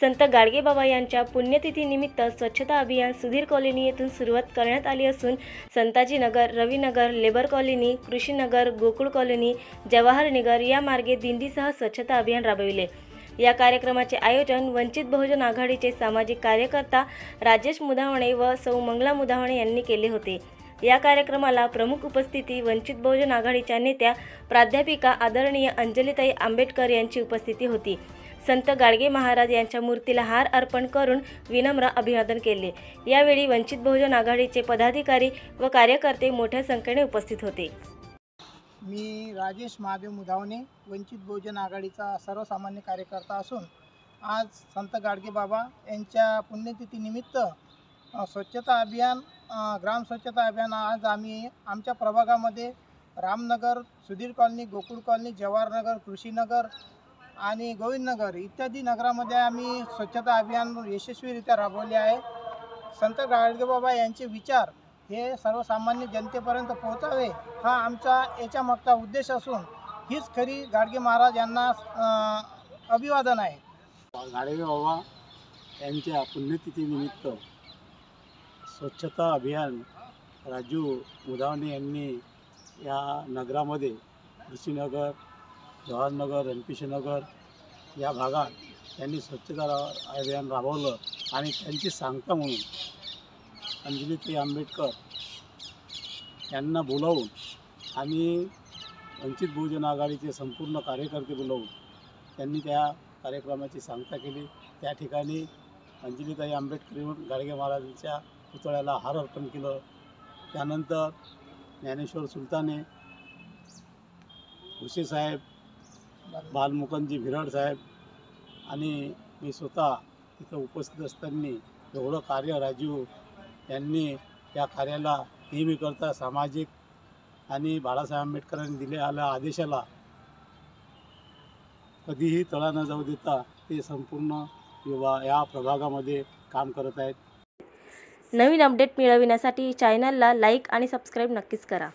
संत गाडगेबाबा यांच्या पुण्यतिथीनिमित्त स्वच्छता अभियान सुधीर कॉलनी येथून सुरुवात करण्यात आली असून Santaji Nagar, Ravinagar, labour colony, Krushinagar, Gokul colony, Jawahar Nagar या मार्गे दिंडीसह स्वच्छता अभियान राबविले। या कार्यक्रमाचे आयोजन वंचित बहुजन आघाडीचे सामाजिक कार्यकर्ता राजेश मुधावणे व सौ मंगला मुधावणे यांनी केले होते। या कार्यक्रमाला प्रमुख उपस्थिती वंचित बहुजन आघाडीच्या नेत्या प्राध्यापिका आदरणीय अंजलीताई आंबेडकर यांची उपस्थिती होती। संत गाडगे महाराज यांच्या मूर्तीला हार अर्पण करून विनम्र अभिवादन केले। यावेळी वंचित बहुजन आघाडीचे पदाधिकारी व कार्यकर्ते मोठ्या संख्येने उपस्थित होते। मी राजेश महादेव मुधावणे वंचित बहुजन आघाडीचा सर्वसामान्य कार्यकर्ता असून आज संत गाडगेबाबा यांच्या पुण्यतिथीनिमित्त स्वच्छता अभियान ग्राम स्वच्छता अभियान आज आम्ही आमच्या प्रभागामध्ये रामनगर, सुधीर कॉलनी, गोकुळ कॉलनी, जवाहर नगर, कृषीनगर आणि गोविंदनगर इत्यादी नगरामध्ये आम्ही स्वच्छता अभियान यशस्वीरित्या राबवले आहे। संत गाडगेबाबा यांचे विचार हे सर्वसामान्य जनतेपर्यंत पोहोचावे हा आमचा याच्या मागचा उद्देश असून हीच खरी गाडगे महाराज यांना अभिवादन आहे। गाडगेबाबा यांच्या पुण्यतिथीनिमित्त स्वच्छता अभियान राजू मुधावणे यांनी या नगरामध्ये कृषीनगर, जवाहरनगर, रणपिशेनगर या भागात त्यांनी स्वच्छता अभियान राबवलं आणि त्यांची सांगता म्हणून अंजलीताई आंबेडकर यांना बोलावून आणि वंचित बहुजन आघाडीचे संपूर्ण कार्यकर्ते बोलावून त्यांनी त्या कार्यक्रमाची सांगता केली। त्या ठिकाणी अंजलीताई आंबेडकर येऊन गाडगे महाराजांच्या पुतळ्याला हार अर्पण केलं। त्यानंतर ज्ञानेश्वर सुलताने, हुसे साहेब, बालमुकुंदजी भिरड साहेब आणि मी स्वतः तिथं उपस्थित असताना एवढं कार्य राजू यांनी या कार्याला नेहमी करता सामाजिक आणि बाळासाहेब आंबेडकरांनी दिलेल्या आदेशाला कधीही तडा न जाऊ देता ते संपूर्ण या प्रभागामध्ये काम करत आहेत। नवीन अपडेट मिळविण्यासाठी चॅनलला लाईक आणि सबस्क्राईब नक्कीच करा।